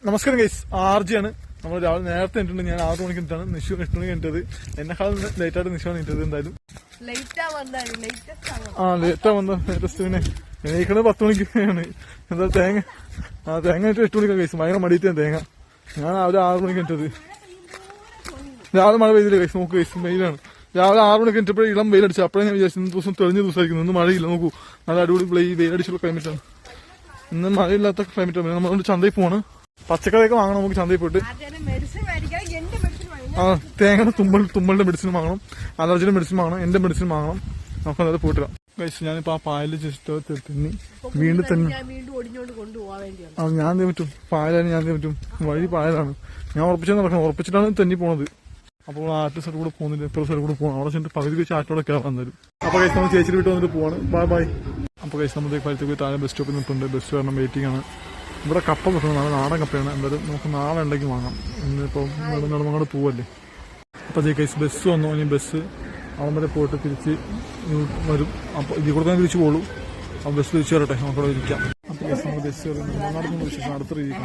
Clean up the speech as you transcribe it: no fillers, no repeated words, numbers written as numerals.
നമസ്കാരം ഗൈസ്, ആർജിയാണ്. നമ്മൾ രാവിലെ നേരത്തെ എണ്ണിട്ടുണ്ട്. ഞാൻ 6 മണിക്ക് എണ്ണിട്ടാണ്. നിഷു 8 മണിക്ക് എണ്ണിട്ടത്. എന്നെക്കാളും ലേറ്റായിട്ട് നിഷുവാണ് എണ്ണിട്ടത്. എന്തായാലും ലേറ്റാ വന്ന ലേറ്റസ്റ്റ് പിന്നെ എണീക്കണത് 10 മണിക്കാണ്. എന്താ തേങ്ങ 8 മണിക്കാണ് ഗൈസ്. ഭയങ്കര മടിയിട്ടാണ് തേങ്ങ. ഞാൻ രാവിലെ 6 മണിക്ക് എണ്ണിട്ടത്. രാവിലെ മഴ പെയ്തില്ല ഗൈസ്. നോക്ക് ഗൈസ്, വെയിലാണ്. രാവിലെ 6 മണിക്ക് എണ്ണിട്ടപ്പോഴേ ഇളം വെയിലടിച്ചു. അപ്പോഴേ ഞാൻ വിചാരിച്ചു ഇന്ന് ദിവസം തെളിഞ്ഞ ദിവസമായിരിക്കുന്നു. ഇന്ന് മഴയില്ല. നോക്കൂ, നല്ല അടിപൊളി വെയിലടിച്ചുള്ള ക്ലൈമറ്റാണ്. ഇന്ന് മഴയില്ലാത്ത ക്ലൈമറ്റാണ്. നമ്മളോട് ചന്തയിൽ പോവാണ്. പച്ചക്കറിയൊക്കെ വാങ്ങണം നമുക്ക് ചന്തയിൽ പോയിട്ട്. തേങ്ങയുടെ തുമ്മലിന്റെ മെഡിസിൻ വാങ്ങണം, അലർജിയുടെ മെഡിസിൻ വാങ്ങണം, എന്റെ മെഡിസിൻ വാങ്ങണം. നമുക്ക് അതായത് പോയിട്ട് കഴിച്ചു. ഞാനിപ്പോ ആ പായല് ജസ്റ്റ് തിന്നി വീണ്ടും തന്നെ ഞാൻ പറ്റും. പായലാണ് ഞാൻ പറ്റും. വഴി പായലാണ്. ഞാൻ ഉറപ്പിച്ചാൽ നടക്കണം. ഉറപ്പിച്ചിട്ടാണ് തെന്നി പോണത്. അപ്പോൾ ആറ്റ് സൈഡ് കൂടെ പോകുന്നില്ല, ഇപ്പുറ സൈഡ് കൂടെ പോകണം. അവിടെ ചെന്നിട്ട് പകുതി വെച്ച് ആറ്റോടെ കയറാൻ തരും. അപ്പൊ കഴിച്ച് നമ്മൾ ചേച്ചിയുടെ വീട്ടിൽ വന്നിട്ട് പോവാണ്. ബൈ. അപ്പൊ കഴിച്ച് നമ്മൾ പരുത്തി താഴെ ബസ് സ്റ്റോപ്പിൽ നിൽപ്പുണ്ട്. ബസ് കാരണം വെയിറ്റിംഗ് ആണ്. ഇവിടെ കപ്പ കിട്ടുന്നതാണ്, നാടൻ കപ്പയാണ്. എന്തായാലും നമുക്ക് നാളെ ഉണ്ടെങ്കിൽ വാങ്ങാം. ഇന്നിപ്പോൾ നെടുമങ്ങാട് പോവല്ലേ. അപ്പോൾ അതേ കേസ് ബസ് വന്നു. ഇനി ബസ് അവിടെ വരെ പോയിട്ട് തിരിച്ച് വരും. അപ്പോൾ ഇതിൽ കൂടെ തന്നെ തിരിച്ചു പോകുള്ളൂ. അപ്പോൾ ബസ് തിരിച്ചു വരട്ടെ, നമുക്കവിടെ ഇരിക്കാം. അപ്പോൾ കേസ് നമ്മൾ ബസ് നെടുമങ്ങാട് നിന്ന് വിശേഷം അടുത്ത രീതിയിൽ